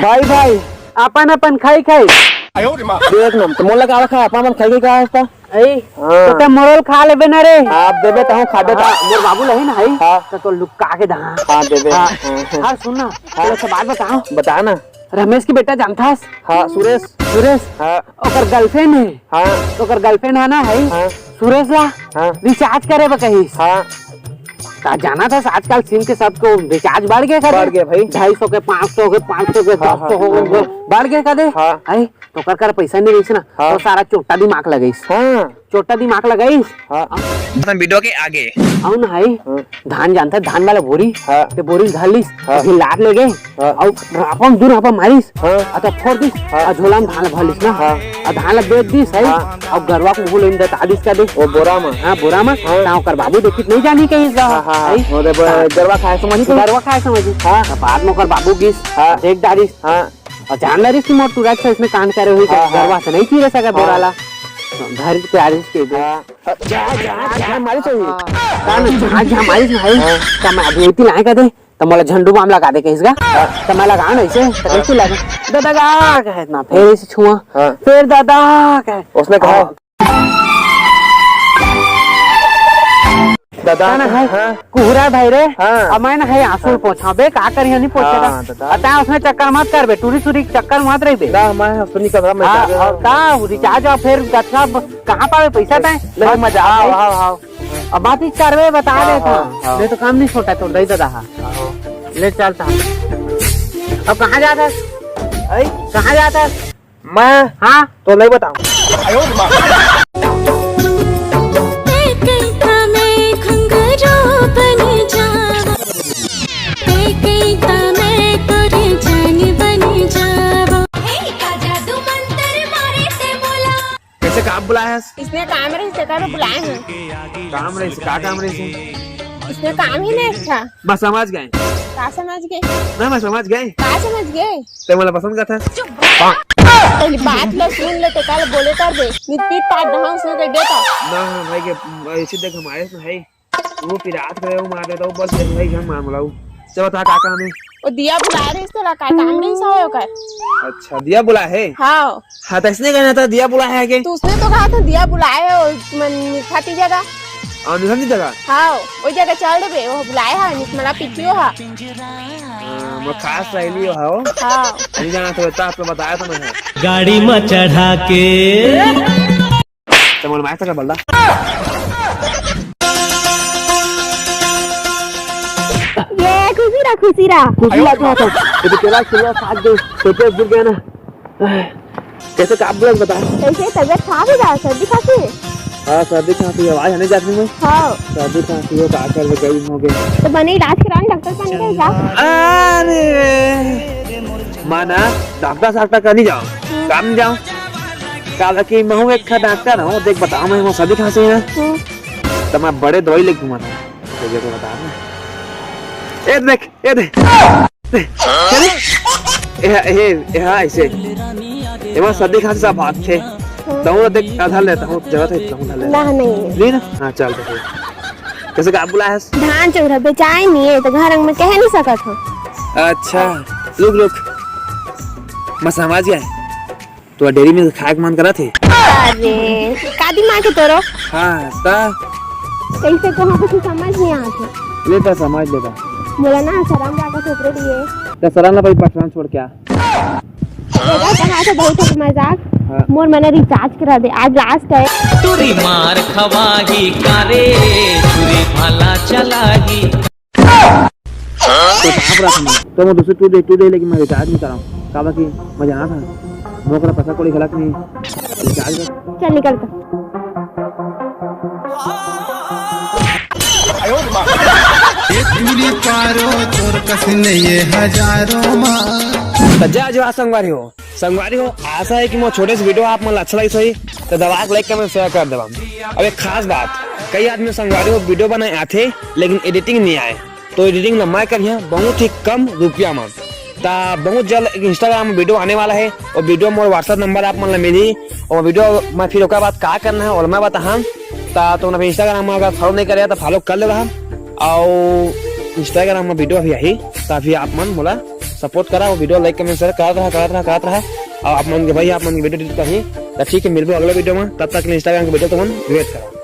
भाई भाई अपन अपन खाई खाई देख ना तो मोला का खा अपन खाई का है ए तो ते मोरल खा लेबे ना रे आप देबे त हम खा देता मोर बाबू लही ना है हां तो लुक्का के दा हां देबे हां सुन ना थोड़ा सा बात बताओ बता ना रमेश की बेटा जानथास हां सुरेश सुरेश हां ओकर गर्लफ्रेंड है हां ओकर गर्लफ्रेंड है ना है हां सुरेश ला हां रिचार्ज करे बा कहीं हां ता जाना था आजकल सिम के साथ को रिचार्ज बढ़ गया भाई 250 के 500 के 500 के 700 हो गए बढ़ गया का दे हां तो कर पैसा नहीं रही ना तो सारा चोटा दिमाग लगाईस हां चोटा दिमाग लगाईस हां वीडियो के आगे औ ना है धान जानता धान वाला बोरी ते बोरी घालिस फिर लाट ले गए औ अपन दूर अपन मारिस अत फोड़ दिस आ झोला में धान भलिस ना आ धान बेच दिस है और गरवा को बोल इंदा तादिस का दे ओ बोरा में हां बोरा में ताऊ कर बाबू देखित नहीं जानी कहीं गा हां ओरे गरवा खाए समझी गरवा खाए समझी हां बाद में कर बाबू गिस देख डारिस हां और जान लरिस की मोर तुरंत से इसमें कांड करे हुई गरवा से नहीं चीरे सका बोराला घर पे आरिस के दे जा मारी चाहिए कान जा मारिस नहीं का मैं अभी इतनी लाए का दे तो मोला झंडू बाम लगा दे कहिसगा तो मैं लगा नहीं से तो कैसे लगे दादा का है ना फिर इसे छुआ फिर दादा का उसने कहा दादा ना है कुहरा भाई रे अमाय ना है आंसू पोछाबे का करियो नहीं पोछेगा अता उसने चक्कर मत कर बे टूरी टूरी चक्कर मत रही बे ना मैं सुनी कर मैं और का रिचार्ज और फिर गठा कहां पावे पैसा ता ले मजा आओ अब बात ही करवे बता दे था नहीं तो काम नहीं छोटा तोड़ दे दादा ले चलता अब कहां जाता है कहां जाता है मैं हां तो नहीं बताऊं कैसे काम बुलाया है इसने काम रही से कर बुलाए हैं काम रही से का काम रही से इसने काम ही नहीं अच्छा बस समझ गए का समझ गए ना मैं समझ गए का समझ गए ते मला पसंद का था पहली बात लो सुन ले तो कल बोले कर दे मिट्टी पाट दहां से कर देता ना भाई के ऐसे देख हमारे से है वो पिरात करे वो मार देता बस भाई हम मार मलाऊ चलो था का काम है वो दिया बुला रहे इसको का काम नहीं सो कर अच्छा दिया बुला है हां हां तो इसने कहना था दिया बुला है के तो उसने तो कहा था दिया बुलाए हो मन खाती जगह और निशानी जगह हां वो जगह चल दे वो बुलाए है निकमला पिटियो है मैं खास रही हो हां नहीं जाना तो आपको बताया था मैंने गाड़ी में चढ़ा के तो मोल माइक का बल्ला ये खुशी रहा तो ये तो केला खिला साथ दे पेटे गिर गया ना कैसे काम बुला बता कैसे तबीयत खराब है जा सर्दी खांसी हां सर्दी खांसी आवाज आने जाती है हां सर्दी खांसी हो का कर गई हो गई तो बने इलाज कराने डॉक्टर पानी के जा अरे माना डॉक्टर साहब का नहीं जाओ काम नहीं जाओ काला की मैं हूं एक डॉक्टर हूं देख बताओ मैं सर्दी खांसी है तो मैं बड़े दवाई लेके घुमाता तो ये तो बता ना ए देख ये ऐसे ये सर्दी खांसी सब बात थे तो देख आधा लेता हूँ जगह थे ना नहीं ना हाँ चल तो कैसे का बुला है धान चौरा बेचाई नहीं है तो घर में कह नहीं सकत हो अच्छा रुक मैं समझ गया तो डेयरी में खाए मन करा थे अरे कादी मां के तोरो हाँ ता कैसे कहां कुछ समझ नहीं आती लेता समझ लेता बोला ना शराब जाकर छोकरे दिए तो सराना भाई पठान छोड़ क्या बेटा कहा था बहुत मजाक मोर मैंने रिचार्ज करा दे आज लास्ट है तुरी मार खवाही कारे तुरी भाला चलाही तो कहां पर रखना तो मैं दूसरे टू दे लेकिन मैं रिचार्ज नहीं कराऊं काबा की मैं जाना था मोकरा पैसा कोई खिलाक नहीं रिचार्ज चल निकल कर पूरी पारो तोर कसने ये हजारों मां जय जवान संगवारी हो आशा है कि मैं छोटे से वीडियो आप मन अच्छा लगी सही तो दबा के लाइक कमेंट शेयर कर देवा अब एक खास बात कई आदमी संगवारी हो वीडियो बनाए आते लेकिन एडिटिंग नहीं आए तो एडिटिंग लम्बा करिए बहुत ही कम रुपया में ता बहुत जल्द इंस्टाग्राम में वीडियो आने वाला है और वीडियो में व्हाट्सएप नंबर आप मन मिली और वीडियो में फिर उसके बाद क्या करना है और मैं बता तो इंस्टाग्राम में अगर फॉलो नहीं करे तो फॉलो कर ले रहा और इंस्टाग्राम में वीडियो अभी आई तो अभी आप मन बोला सपोर्ट करा, वो वीडियो लाइक कमेंट शेयर करत रहा। और आप मन के भाई आप मन के वीडियो डिलीट करही, तो ठीक है, मिलबो अगले वीडियो में। तब तक इंस्टाग्राम के वीडियो तो वेट करा।